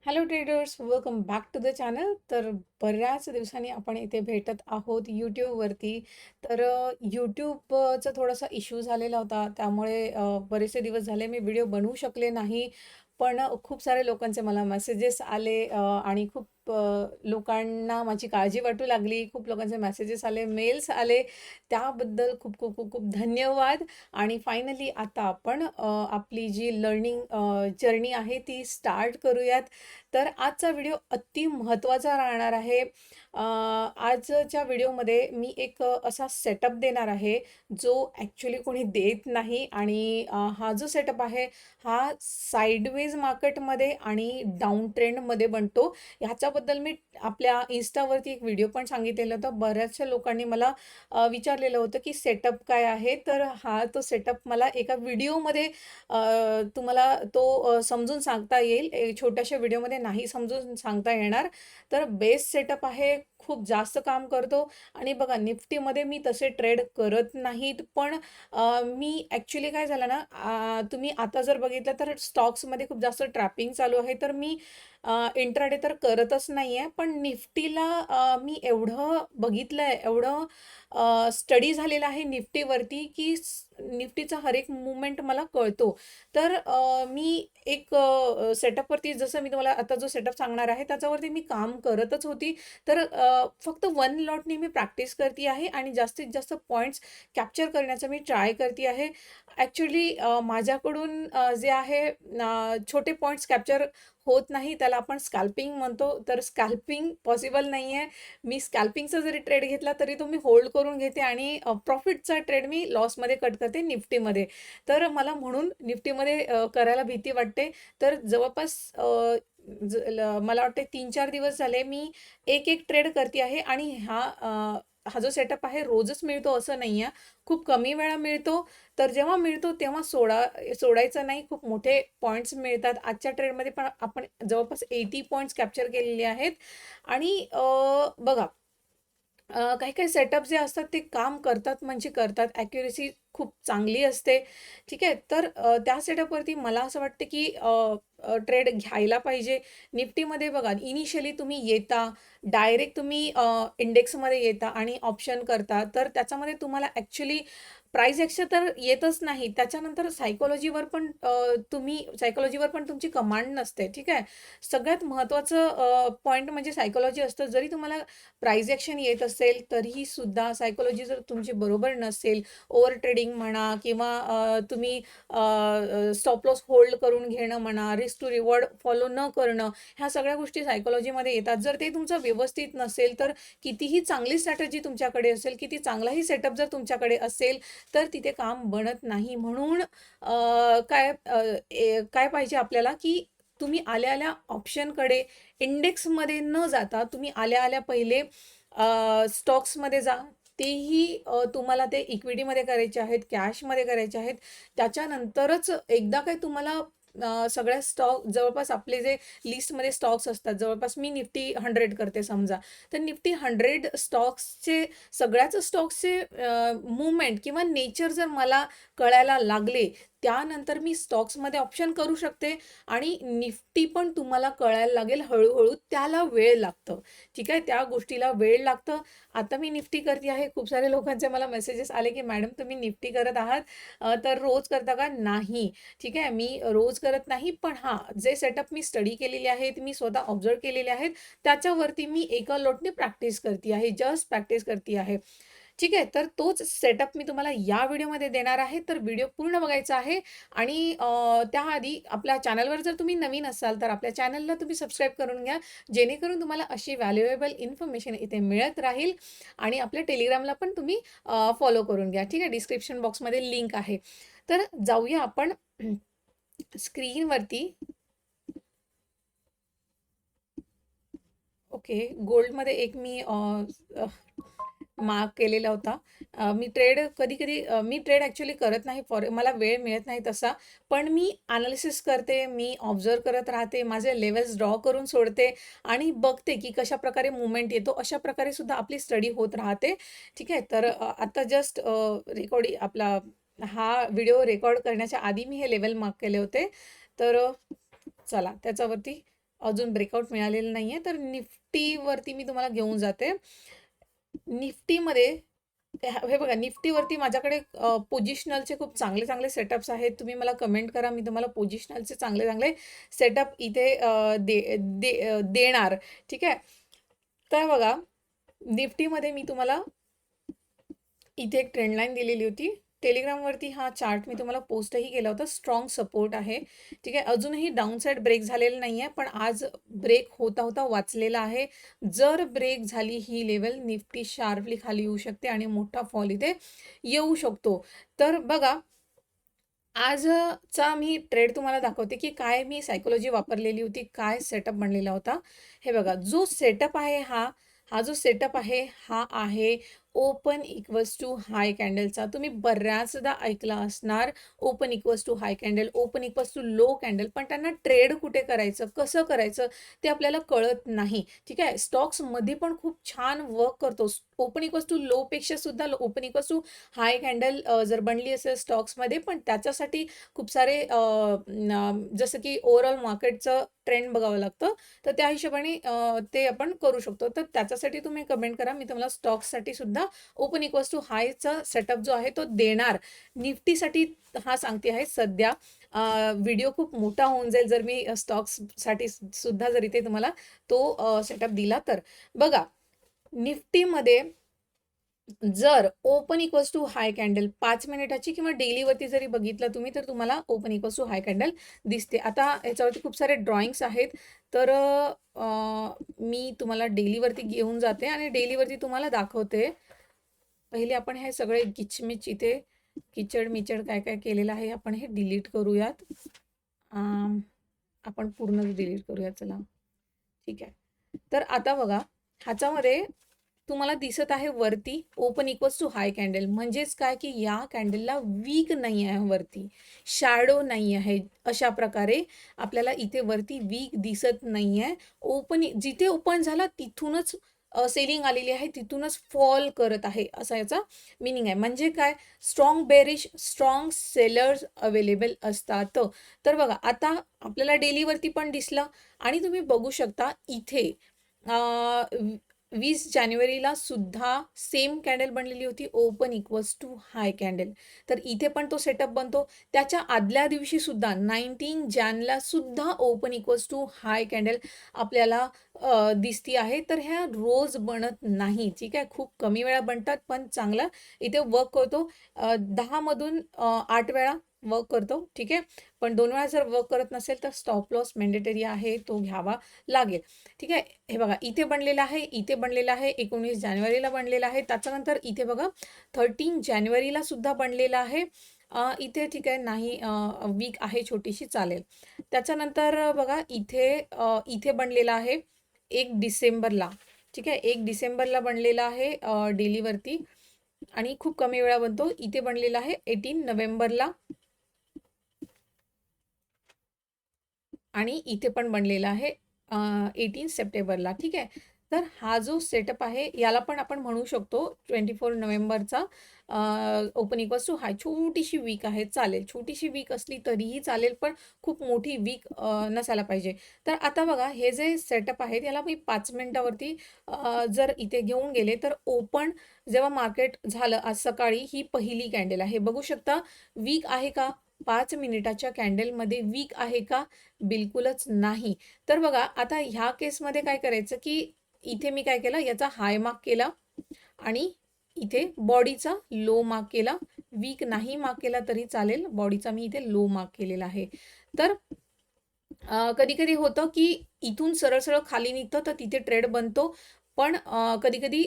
Hello traders, welcome back to the channel. तर बऱ्याच दिवसांनी आपण इथे भेटत आहोत यूट्यूबवरती. तर यूट्यूबचा थोडासा इश्यू झालेला होता, त्यामुळे बरेचसे दिवस झाले मी व्हिडिओ बनवू शकले नाही. पण खूप सारे लोकांचे मला मेसेजेस आले आणि खूप लोकांना माझी काळजी वाटू लागली. खूप लोकांचे मेसेजेस आले, मेल्स आले. त्याबद्दल खूप खूप खूप खूप धन्यवाद. आणि फायनली आता आपण आपली जी लर्निंग जर्नी आहे ती स्टार्ट करूयात. तर आजचा व्हिडिओ अति महत्त्वाचा राहणार आहे. आजच्या व्हिडिओमध्ये मी एक असा सेटअप देणार आहे, जो ॲक्च्युली कोणी देत नाही. आणि हा जो सेटअप आहे, हा साइडवेज मार्केटमध्ये आणि डाऊन ट्रेंडमध्ये बनतो. ह्याच्याबद्दल मी आपल्या इन्स्टावरती एक व्हिडिओ पण सांगितलेलं होतं. बऱ्याचशा लोकांनी मला विचारलेलं होतं, की सेटअप काय आहे? तर हा तो सेटअप मला एका व्हिडिओमध्ये तुम्हाला तो समजून सांगता येईल. छोट्याशा व्हिडिओमध्ये नाही समजून सांगता येणार. तर बेस सेटअप आहे, खूप जास्त काम करतो. आणि बघा, निफ्टीमध्ये मी तसे ट्रेड करत नाहीत, पण मी ॲक्च्युली काय झालं ना, तुम्ही आता जर बघितलं तर स्टॉक्समध्ये खूप जास्त ट्रॅपिंग चालू आहे. तर मी इंट्राडे तर करतच नाही आहे. पण निफ्टीला मी एवढं बघितलंय, एवढं स्टडी झालेला आहे निफ्टीवरती, की निफ्टीचा हर एक मूव्हमेंट मला कळतो. तर मी एक सेटअपवरती, जसं मी तुम्हाला आता जो सेटअप सांगणार आहे त्याच्यावरती मी काम करतच होती. तर फक्त वन लॉटनी मी प्रॅक्टिस करते आहे आणि जास्तीत जास्त पॉईंट्स कॅप्चर करण्याचा मी ट्राय करते आहे. ॲक्च्युली माझ्याकडून जे आहे छोटे पॉईंट्स कॅप्चर होत नाही, त्याला आपण स्कॅल्पिंग म्हणतो. तर स्कॅल्पिंग पॉसिबल नाही आहे. मी स्कॅल्पिंगचा जरी ट्रेड घेतला तरी तो मी होल्ड करून घेते आणि प्रॉफिटचा ट्रेड मी लॉसमध्ये कट करते निफ्टीमध्ये. तर मला म्हणून निफ्टीमध्ये करायला भीती वाटते. तर जवळपास मला वाटते 3-4 दिवस झाले मी एक ट्रेड करते आहे. आणि हा जो सेटअप आहे रोजच मिळतो असं नाही आहे. खूप कमी वेळा मिळतो. तर जेव्हा मिळतो तेव्हा सोडायचं नाही. खूप मोठे पॉइंट्स मिळतात. आजच्या ट्रेडमध्ये पण आपण जवळपास 80 पॉइंट्स कॅप्चर केलेले आहेत. आणि बघा, काही-काही सेटअप जे असतात ते काम करतात म्हणजे करतात. ॲक्युरसी खूप चांगली असते. ठीक आहे. तर त्या सेटअपवरती मला असं वाटतं, की ट्रेड घ्यायला पाहिजे. निफ्टीमध्ये बघा, इनिशियली तुम्ही येता, डायरेक्ट तुम्ही इंडेक्समध्ये येता आणि ऑप्शन करता. तर त्याच्यामध्ये तुम्हाला ॲक्चुअली प्राईस ॲक्शन तर येतच नाही. त्याच्यानंतर सायकॉलॉजीवर पण तुमची कमांड नसते. ठीक आहे. सगळ्यात महत्त्वाचं पॉइंट म्हणजे सायकॉलॉजी असतं. जरी तुम्हाला प्राईज ॲक्शन येत असेल तरीही सुद्धा सायकॉलॉजी जर तुमची बरोबर नसेल, ओव्हर ट्रेडिंग म्हणा किंवा तुम्ही स्टॉप लॉस होल्ड करून घेणं म्हणा, रिस्क टू रिवॉर्ड फॉलो न करणं, ह्या सगळ्या गोष्टी सायकॉलॉजीमध्ये येतात. जर ते तुमचं व्यवस्थित नसेल, तर कितीही चांगली स्ट्रॅटेजी तुमच्याकडे असेल, किती चांगलाही सेटअप जर तुमच्याकडे असेल, तर तिथे काम बनत नाही. म्हणून काय पाहिजे आपल्याला, की तुम्ही आल्या-आल्या ऑप्शनकडे, इंडेक्समध्ये न जाता तुम्ही आल्या-आल्या पहिले स्टॉक्समध्ये जा. तेही तुम्हाला ते इक्विटीमध्ये करायचे आहेत, कॅशमध्ये करायचे आहेत. त्याच्यानंतरच एकदा काय तुम्हाला सगळ्या स्टॉक जवळपास आपले जे लिस्टमध्ये स्टॉक्स असतात, जवळपास मी निफ्टी 100 करते समजा. तर निफ्टी 100 स्टॉक्सचे, सगळ्याच स्टॉक्सचे मूव्हमेंट किंवा नेचर जर मला कळायला लागले, त्यानंतर मी स्टॉक्समध्ये ऑप्शन करू शकते. आणि निफ्टी पण तुम्हाला कळायला लागेल हळू-हळू. त्याला वेळ लागतं. ठीक आहे. त्या गोष्टीला वेळ लागतं. आता मी निफ्टी करते आहे. खूप सारे लोकांचे मला मेसेजेस आले, की "मॅडम, तुम्ही निफ्टी करत आहात, तर रोज करता का?" नाही. ठीक आहे. मी रोज करत नाही. पण हां, जे सेटअप मी स्टडी केलेले आहेत, मी स्वतः ऑब्झर्व्ह केलेले आहेत, त्याच्यावरती मी एका लोटने प्रॅक्टिस करते आहे. जस्ट प्रॅक्टिस करते आहे. ठीक आहे. तर तोच सेटअप मी तुम्हाला या व्हिडिओमध्ये देणार आहे. तर व्हिडिओ पूर्ण बघायचा आहे. आणि त्याआधी आपल्या चॅनलवर जर तुम्ही नवीन असाल, तर आपल्या चॅनलला तुम्ही सबस्क्राईब करून घ्या. जेणेकरून तुम्हाला अशी व्हॅल्युएबल इन्फॉर्मेशन इथे मिळत राहील. आणि आपल्या टेलिग्रामला पण तुम्ही फॉलो करून घ्या. ठीक आहे. डिस्क्रिप्शन बॉक्समध्ये लिंक आहे. तर जाऊया आपण स्क्रीनवरती. ओके. गोल्डमध्ये एक मी मार्क केलेला होता. मी ट्रेड ॲक्च्युअली करत नाही, मला वेळ मिळत नाही तसा. पण मी ॲनालिसिस करते, मी ऑब्झर्व्ह करत राहते, माझे लेव्हल्स ड्रॉ करून सोडते आणि बघते की कशाप्रकारे मूव्हमेंट येतो. अशा प्रकारे सुद्धा आपली स्टडी होत राहते. ठीक आहे. तर आता जस्ट आपला हा व्हिडिओ रेकॉर्ड करण्याच्या आधी मी हे लेव्हल मार्क केले होते. तर चला त्याच्यावरती अजून ब्रेकआउट मिळालेलं नाही आहे. तर निफ्टीवरती मी तुम्हाला घेऊन जाते. निफ्टीमध्ये हे बघा, निफ्टीवरती माझ्याकडे पोझिशनलचे खूप चांगले चांगले सेटअप्स आहेत. तुम्ही मला कमेंट करा, मी तुम्हाला पोझिशनलचे चांगले चांगले सेटअप इथे देणार. ठीक आहे. तर बघा, निफ्टीमध्ये मी तुम्हाला इथे एक ट्रेंड लाईन दिलेली होती. टेलिग्रामवरती हा चार्ट मी तुम्हाला पोस्टही केला होता. स्ट्रॉंग सपोर्ट आहे. ठीक आहे. अजूनही डाऊन साईड ब्रेक झालेला नाही आहे, पण आज ब्रेक होता होता वाचलेला आहे. जर ब्रेक झाली ही लेवल, निफ्टी शार्पली खाली येऊ शकते आणि मोठा फॉल इथे येऊ शकतो. तर बघा, आजचा मी ट्रेड तुम्हाला दाखवते की काय मी सायकोलॉजी वापरलेली होती, काय सेटअप बनलेला होता. हे बघा, जो सेटअप आहे हा जो सेटअप आहे हा आहे ओपन इक्वल्स टू हाय कॅन्डलचा. तुम्ही बऱ्याचदा ऐकला असणार open equals to high candle, open equals to low candle, पण त्यांना ट्रेड कुठे करायचं, कसं करायचं ते आपल्याला कळत नाही. ठीक आहे. स्टॉक्समध्ये पण खूप छान वर्क करतो. ओपन इक्वल्स टू लो पेक्षा सुद्धा open equals to high candle जर बनली असेल स्टॉक्समध्ये, पण त्याच्यासाठी खूप सारे जसं की ओव्हरऑल मार्केटचं ट्रेंड बघावं लागतं. तर त्या हिशोबाने ते आपण करू शकतो. तर त्याच्यासाठी तुम्ही कमेंट करा, मी तुम्हाला स्टॉक्ससाठी सुद्धा ओपन इक्वल्स टू हायचा सेटअप जो आहे तो देणार. निफ्टीसाठी हा सांगते आहे सध्या. व्हिडिओ खूप मोठा होऊन जाईल जर मी स्टॉक्ससाठी सुद्धा जर इथे तुम्हाला तो सेटअप दिला तर. बघा, निफ्टीमध्ये जर open equals to high candle 5 मिनिटाची किंवा डेलीवरती जरी बघितलं तुम्ही, तर तुम्हाला open equals to high candle दिसते. आता याच्यावरती खूप सारे ड्रॉइंग्स आहेत. तर मी तुम्हाला डेलीवरती घेऊन जाते आणि डेलीवरती तुम्हाला दाखवते. पहिले आपण हे सगळे किचमिच इथे किचड-मिचड काय-काय केलेलं आहे, आपण हे डिलीट करूयात. आपण पूर्णच डिलीट करूया. चला, ठीक आहे. तर आता बघा, ह्याच्यामध्ये तुम्हाला दिसत आहे वरती open equals to high candle. म्हणजेच काय की या कॅन्डलला वीक नाही आहे, वरती शॅडो नाही आहे. अशा प्रकारे आपल्याला इथे वरती वीक दिसत नाही आहे. जिथे ओपन झाला तिथूनच सेलिंग आलेली आहे, तिथूनच फॉल करत आहे, असा याचा मिनिंग आहे. म्हणजे काय, strong bearish, strong sellers available असतात. तर बघा, आता आपल्याला डेलीवरती पण दिसलं आणि तुम्ही बघू शकता इथे 20 जानेवारीला सुद्धा सेम कॅन्डल बनलेली होती, open equals to high candle. तर इथे पण तो सेटअप बनतो. त्याच्या आदल्या दिवशी सुद्धा 19 जानेला सुद्धा open equals to high candle आपल्याला दिसती आहे. तर ह्या रोज बनत नाही. ठीक आहे. खूप कमी वेळा बनतात, पण चांगला इथे वर्क करतो. 10 मधून 8 वेळा वर्क करतो. ठीक आहे. पण 2 वेळा जर वर्क करत नसेल तर स्टॉप लॉस मॅन्डेटरी आहे, तो घ्यावा लागेल. ठीक आहे. हे बघा, इथे बनलेला आहे, इथे बनलेला आहे, 19 जानेवारीला बनलेला आहे. त्याच्यानंतर इथे बघा 13 जानेवारीला सुद्धा बनलेला आहे. इथे ठीक आहे, नाही वीक आहे छोटीशी, चालेल. त्याच्यानंतर बघा इथे बनलेला आहे 1 डिसेंबरला. ठीक आहे. 1 डिसेंबरला बनलेला आहे डेलीवरती आणि खूप कमी वेळा बनतो. इथे बनलेला आहे 18 नोव्हेंबरला आणि इथे पण बनलेला आहे 18 सप्टेंबरला. ठीक आहे. तर हा जो सेटअप आहे याला पण आपण म्हणू शकतो 24 नोव्हेंबरचा ओपन इक्वल्स टू हाय. छोटीशी वीक आहे, चालेल. छोटीशी वीक असली तरीही चालेल, पण खूप मोठी वीक नसायला पाहिजे. तर आता बघा, हे जे सेटअप आहेत याला मी 5 मिनिटावरती जर इथे घेऊन गेले, तर ओपन जेव्हा मार्केट झालं आज सकाळी, ही पहिली कॅन्डल आहे. बघू शकता वीक आहे का? 5 मिनिटाच्या कॅन्डलमध्ये वीक आहे का? बिलकुलच नाही. तर बघा, आता ह्या केसमध्ये काय करायचं की इथे मी काय केलं, याचा हाय मार्क केला आणि इथे बॉडीचा लो मार्क केला. वीक नाही मार्क केला तरी चालेल, बॉडीचा मी इथे लो मार्क केलेला आहे. तर कधी-कधी होतं की इथून सरळ-सरळ खाली निघतं, तर तिथे ट्रेड बनतो. पण कधी-कधी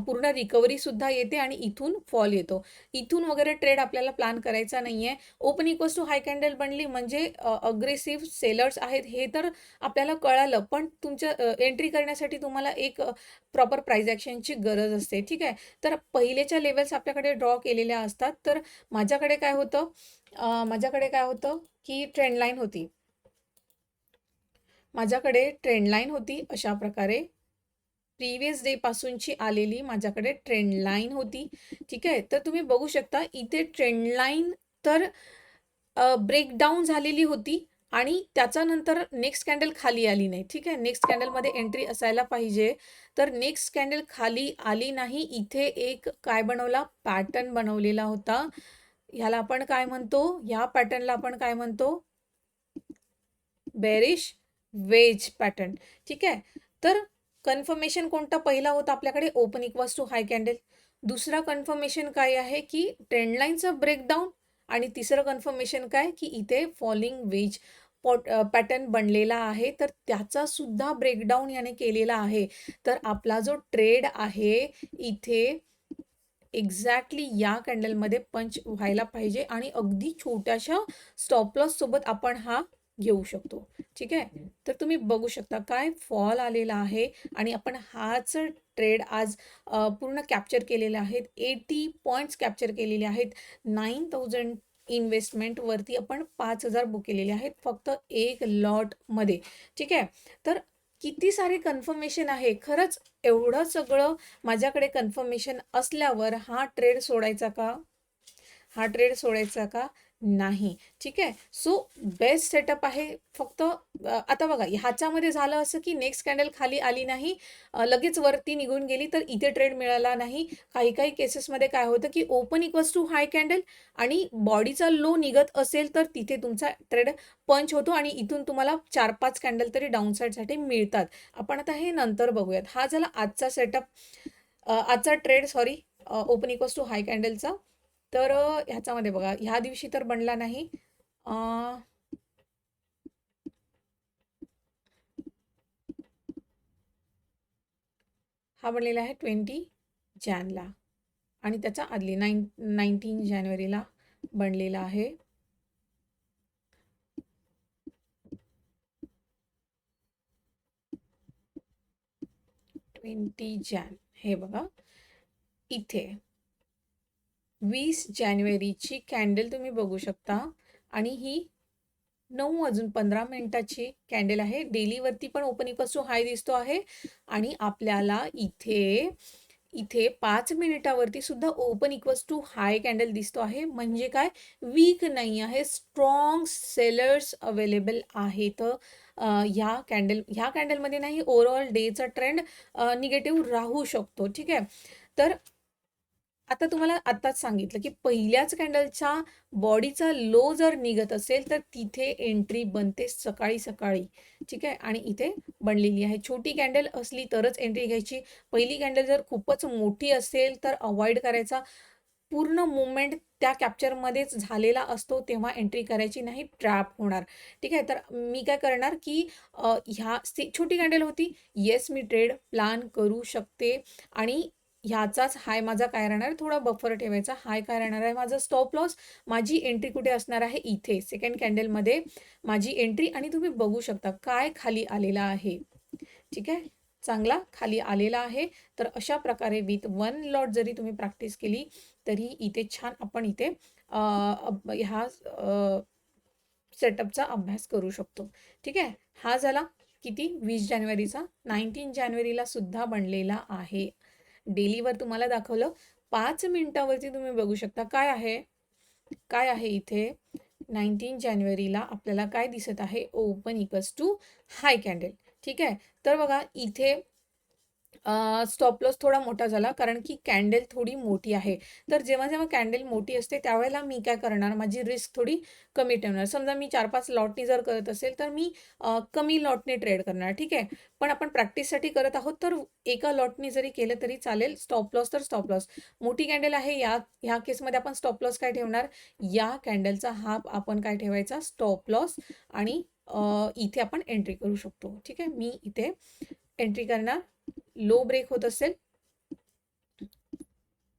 पूर्ण रिकव्हरी सुद्धा येते आणि इथून फॉल येतो. इथून वगैरे ट्रेड आपल्याला प्लॅन करायचा नाहीये. Open equals to high candle बनली म्हणजे अग्रेसिव्ह सेलर्स आहेत हे तर आपल्याला कळालं. पण तुमच्या एंट्री करण्यासाठी तुम्हाला एक प्रॉपर प्राइस ॲक्शनची गरज असते. ठीक आहे. तर पहिलेच्या लेव्हल्स आपल्याकडे ड्रॉ केलेल्या असतात. तर माझ्याकडे काय होतं की ट्रेंड लाईन होती. माझ्याकडे ट्रेंड लाईन होती अशा प्रकारे. प्रिव्हियस डे पासूनची आलेली माझ्याकडे ट्रेंड लाईन होती. ठीक आहे. तर तुम्ही बघू शकता इथे ट्रेंड लाईन तर ब्रेकडाऊन झालेली होती आणि त्याच्यानंतर नेक्स्ट कॅन्डल खाली आली नाही. ठीक आहे. नेक्स्ट कॅन्डलमध्ये एंट्री असायला पाहिजे. तर नेक्स्ट कॅन्डल खाली आली नाही. इथे एक काय बनवला? पॅटर्न बनवलेला होता. ह्याला आपण काय म्हणतो? ह्या पॅटर्नला आपण काय म्हणतो? Bearish wedge pattern. ठीक आहे. तर कन्फर्मेशन कोणता पहिला होता आपल्याकडे? Open equals to high candle. दुसरा कन्फर्मेशन काय आहे की ट्रेंड लाईनचा ब्रेकडाऊन. आणि तिसरं कन्फर्मेशन काय की इथे फॉलिंग वेज पॅटर्न बनलेला आहे. तर त्याचा सुद्धा ब्रेकडाऊन याने केलेला आहे. तर आपला जो ट्रेड आहे इथे एक्झॅक्टली या कॅन्डलमध्ये पंच व्हायला पाहिजे आणि अगदी छोट्याशा स्टॉप लॉस सोबत आपण हा घेऊ शकतो. ठीक आहे. तर तुम्ही बघू शकता काय फॉल आलेला आहे आणि आपण हाच ट्रेड आज पूर्ण कॅप्चर केलेले आहेत. 80 पॉईंट्स कॅप्चर केलेले आहेत. 9000 इन्व्हेस्टमेंटवरती आपण 5000 बुक केलेले आहेत फक्त एक लॉटमध्ये. ठीक आहे. तर किती सारे कन्फर्मेशन आहे. खरंच एवढं सगळं माझ्याकडे कन्फर्मेशन असल्यावर हा ट्रेड सोडायचा का? हा ट्रेड सोडायचा का? नाही. ठीक आहे. सो बेस्ट सेटअप आहे. फक्त आता बघा ह्याच्यामध्ये झालं असं की नेक्स्ट कॅन्डल खाली आली नाही, लगेच वरती निघून गेली तर इथे ट्रेड मिळाला नाही. काही काही केसेसमध्ये काय होतं की open equals to high candle आणि बॉडीचा लो निघत असेल तर तिथे तुमचा ट्रेड पंच होतो आणि इथून तुम्हाला 4-5 कॅन्डल तरी डाऊन साईडसाठी मिळतात. आपण आता हे नंतर बघूयात. हा झाला आजचा सेटअप, आजचा trade sorry, open equals to high कॅन्डलचा. तर ह्याच्यामध्ये बघा ह्या दिवशी तर बनला नाही. हा बनलेला आहे 20 जॅनला आणि त्याच्या आदली 19 जानेवारीला बनलेला आहे. 20 जॅन हे बघा इथे 20 जानेवारीची कॅन्डल तुम्ही बघू शकता आणि ही 9:15 कॅन्डल आहे. डेलीवरती पण ओपन इक्वल्स टू हाय दिसतो आहे आणि आपल्याला इथे इथे 5 मिनिटावरती सुद्धा open equals to high candle दिसतो आहे. म्हणजे काय? वीक नाही आहे. स्ट्रॉंग सेलर्स अवेलेबल आहेत. ह्या कॅन्डलमध्ये नाही, ओव्हरऑल डेचा ट्रेंड निगेटिव्ह राहू शकतो. ठीक आहे. तर आता तुम्हाला आत्ताच सांगितलं की पहिल्याच कॅन्डलच्या बॉडीचा लो जर निघत असेल तर तिथे एंट्री बनते सकाळी सकाळी. ठीक आहे. आणि इथे बनलेली आहे. छोटी कॅन्डल असली तरच एंट्री घ्यायची. पहिली कॅन्डल जर खूपच मोठी असेल तर अवॉइड करायचा. पूर्ण मुवमेंट त्या कॅप्चरमध्येच झालेला असतो तेव्हा एंट्री करायची नाही, ट्रॅप होणार. ठीक आहे. तर मी काय करणार की छोटी कॅन्डल होती, येस मी ट्रेड प्लॅन करू शकते आणि ह्याचाच हाय माझा काय राहणार, थोडा बफर ठेवायचा. हाय काय राहणार आहे माझा? Stop loss. माझी एंट्री कुठे असणार आहे? इथे सेकंड कॅन्डलमध्ये माझी एंट्री. आणि तुम्ही बघू शकता काय खाली आलेला आहे. ठीक आहे. चांगला खाली आलेला आहे. तर अशा प्रकारे विथ 1 लॉट जरी तुम्ही प्रॅक्टिस केली तरी इथे छान आपण इथे ह्या सेटअपचा अभ्यास करू शकतो. ठीक आहे. हा झाला किती? 20 जानेवारीचा. 19 जानेवारीला सुद्धा बनलेला आहे. डेलीवर तुम्हाला दाखवलं. 5 मिनिटावरती तुम्ही बघू शकता काय आहे, काय आहे इथे 19 जानेवारीला आपल्याला काय दिसत आहे? Open equals to high candle. ठीक आहे. तर बघा इथे स्टॉप लॉस थोडा मोठा झाला कारण की कॅन्डल थोडी मोठी आहे. तर जेव्हा जेव्हा कॅन्डल मोठी असते त्यावेळेला मी काय करणार, माझी रिस्क थोडी कमी ठेवणार. समजा मी 4-5 लॉटनी जर करत असेल तर मी कमी लॉटने ट्रेड करणार. ठीक आहे. पण आपण प्रॅक्टिससाठी करत आहोत तर एका लॉटनी जरी केलं तरी चालेल. स्टॉप लॉस तर स्टॉप लॉस. मोठी कॅन्डल आहे ह्या केसमध्ये आपण स्टॉप लॉस काय ठेवणार? या कॅन्डलचा हाफ आपण काय ठेवायचा? Stop loss. आणि इथे आपण एंट्री करू शकतो. ठीक आहे. मी इथे एंट्री करणार. लो ब्रेक होत असेल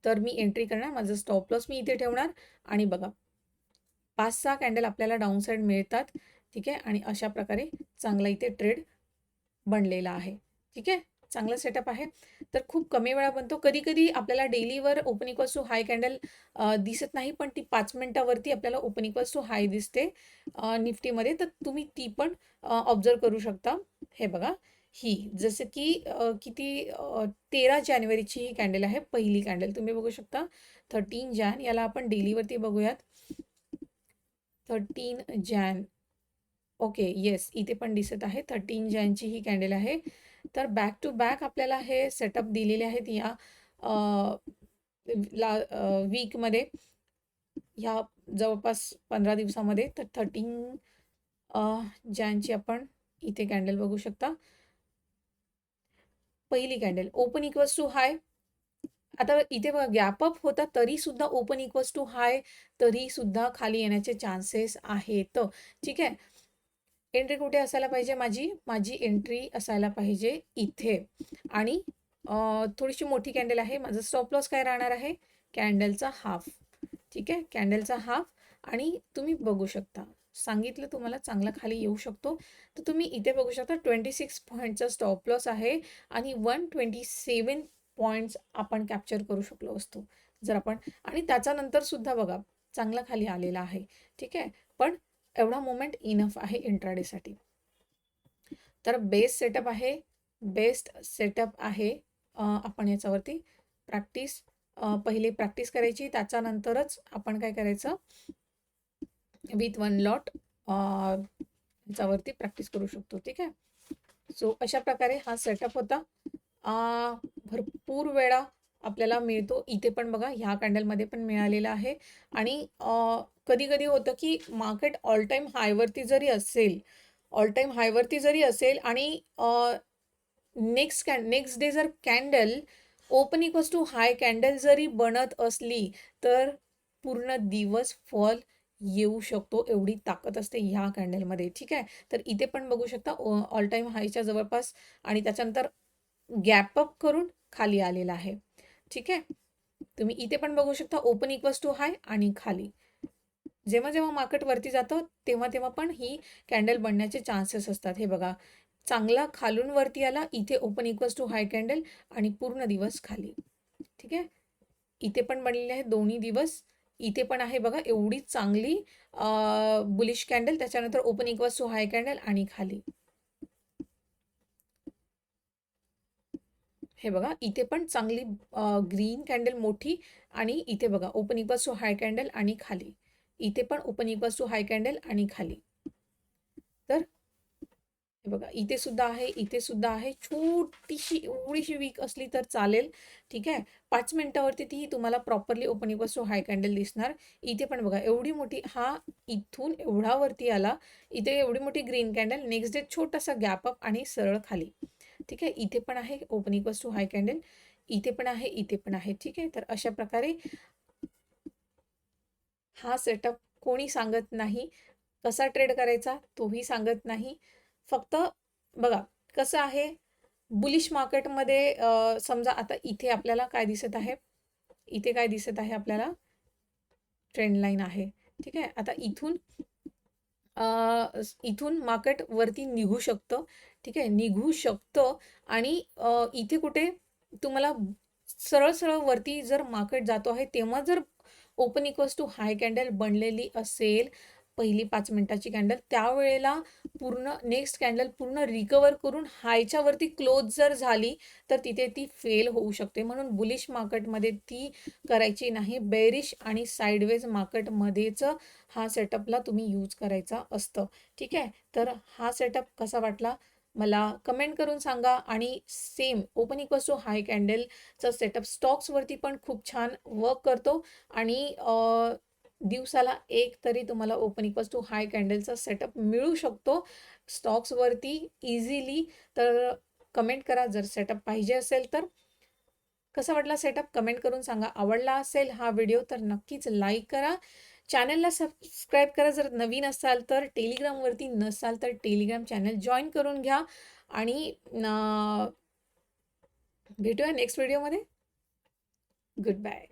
तर मी एंट्री करणार. माझं स्टॉप लॉस मी इथे ठेवणार आणि बघा 5-6 कॅन्डल आपल्याला डाऊन साईड मिळतात. ठीक आहे. आणि अशा प्रकारे चांगला इथे ट्रेड बनलेला आहे. ठीक आहे. चांगला सेटअप आहे. तर खूप कमी वेळा बनतो. कधी-कधी आपल्याला डेलीवर open equals to high candle दिसत नाही, पण ती 5 मिनिटावरती आपल्याला ओपन इक्वल्स टू हाय दिसते निफ्टीमध्ये. तर तुम्ही ती पण ऑब्झर्व करू शकता. हे बघा ही जसं की किती 13 जानेवारीची ही कॅन्डल आहे. पहिली कॅन्डल तुम्ही बघू शकता. 13 जॅन. याला आपण डेलीवरती बघूयात. 13 जॅन ओके, येस, इथे पण दिसत आहे 13 जॅनची ही कॅन्डल आहे. तर बॅक टू बॅक आपल्याला हे सेटअप दिलेले आहेत या वीकमध्ये, ह्या जवळपास 15 दिवसामध्ये. तर 13 जॅनची आपण इथे कॅन्डल बघू शकता. पहिली कॅन्डल ओपन इक्वल्स टू हाय. आता इथे बघा गॅप अप होता तरी सुद्धा ओपन इक्वल्स टू हाय, तरी सुद्धा खाली येण्याचे चान्सेस आहेत. ठीक आहे. एंट्री कुठे असायला पाहिजे माझी? माझी एंट्री असायला पाहिजे इथे. आणि थोडीशी मोठी कॅन्डल आहे. माझं स्टॉप लॉस काय राहणार आहे? कॅन्डलचा हाफ. ठीक आहे, कॅन्डलचा हाफ. आणि तुम्ही बघू शकता, सांगितलं तुम्हाला चांगला खाली येऊ शकतो. तर तुम्ही इथे बघू शकता 26 पॉईंटचा स्टॉप लॉस आहे आणि 127 पॉईंट्स आपण कॅप्चर करू शकलो असतो जर आपण. आणि त्याच्यानंतर सुद्धा बघा चांगला खाली आलेला आहे. ठीक आहे, पण एवढा मोमेंट इनफ आहे इंट्राडेसाठी. तर बेस्ट सेटअप आहे, बेस्ट सेटअप आहे. आपण याच्यावरती प्रॅक्टिस पहिले प्रॅक्टिस करायची, त्याच्यानंतरच आपण काय करायचं, विथ वन लॉट याच्यावरती प्रॅक्टिस करू शकतो. ठीक आहे. सो अशा प्रकारे हा सेटअप होता. भरपूर वेळा आपल्याला मिळतो. इथे पण बघा ह्या कॅन्डलमध्ये पण मिळालेला आहे. आणि कधी कधी होतं की मार्केट ऑल टाईम हायवरती जरी असेल, ऑल टाईम हायवरती जरी असेल आणि नेक्स्ट डे जर candle open equals to high candle जरी बनत असली तर पूर्ण दिवस फॉल येऊ शकतो, एवढी ताकद असते ह्या कॅन्डलमध्ये. ठीक आहे. तर इथे पण बघू शकता ऑल टाईम हायच्या जवळपास आणि त्याच्यानंतर गॅप अप करून खाली आलेला आहे. ठीक आहे. तुम्ही इथे पण बघू शकता ओपन इक्वल्स टू हाय आणि खाली. जेव्हा जेव्हा मार्केट वरती जातं तेव्हा तेव्हा पण ही कॅन्डल बनण्याचे चान्सेस असतात. हे बघा चांगला खालून वरती आला, इथे open equals to high candle आणि पूर्ण दिवस खाली. ठीक आहे. इथे पण बनलेले आहे दोन्ही दिवस. इथे पण आहे बघा एवढी चांगली बुलिश कॅन्डल, त्याच्यानंतर open equals to high candle आणि खाली. हे बघा इथे पण चांगली ग्रीन कॅन्डल मोठी आणि इथे बघा open equals to high candle आणि खाली. इथे पण open equals to high candle आणि खाली. तर हे बघा इथे सुद्धा आहे, इथे सुद्धा आहे. छोटीशी एवढीशी वीक असली तर चालेल. ठीक आहे. 5 मिनिटावरती ती तुम्हाला properly open equals to high candle दिसणार. इथे पण बघा एवढी मोठी, हा इथून एवढा वरती आला, इथे एवढी मोठी ग्रीन कॅन्डल, नेक्स्ट डे छोटासा गॅप अप आणि सरळ खाली. ठीक आहे. इथे पण आहे open equals to high candle, इथे पण आहे, इथे पण आहे. ठीक आहे. तर अशा प्रकारे हा सेटअप कोणी सांगत नाही. कसा ट्रेड करायचा तोही सांगत नाही. फक्त बघा कसं आहे, बुलिश मार्केटमध्ये समजा आता इथे आपल्याला काय दिसत आहे, इथे काय दिसत आहे आपल्याला, ट्रेंड लाईन आहे. ठीक आहे. आता इथून मार्केट वरती निघू शकतं. ठीक आहे, निघू शकतं. आणि इथे कुठे तुम्हाला सरळ सरळ वरती जर मार्केट जातो आहे तेव्हा जर open equals to high candle बनलेली असेल, पहिली 5 मिनिटाची कॅन्डल, त्यावेळेला पूर्ण नेक्स्ट कॅन्डल पूर्ण रिकवर करून हायच्या वरती क्लोज जर झाली तर तिथे ती फेल होऊ शकते. म्हणून बुलिश मार्केटमध्ये ती करायची नाही. बेरिश आणि साईडवेज मार्केटमध्येच हा सेटअपला तुम्ही यूज करायचा असतं. ठीक आहे. तर हा सेटअप कसा वाटला मला कमेंट करून सांगा. आणि same open equals to high कॅन्डलचा सेटअप स्टॉक्सवरती पण खूप छान वर्क करतो. आणि दिवसाला एक तरी तुम्हाला ओपन इक्वल्स टू हाय कॅन्डलचा सेटअप मिळू शकतो स्टॉक्सवरती इझिली. तर कमेंट करा जर सेटअप पाहिजे असेल तर. कसा वाटला सेटअप कमेंट करून सांगा. आवडला असेल हा व्हिडिओ तर नक्कीच लाईक करा. चॅनलला सबस्क्राईब करा जर नवीन असाल तर. टेलिग्रामवरती नसाल तर टेलिग्राम चॅनल जॉईन करून घ्या. आणि भेटूया नेक्स्ट व्हिडिओमध्ये. Good bye.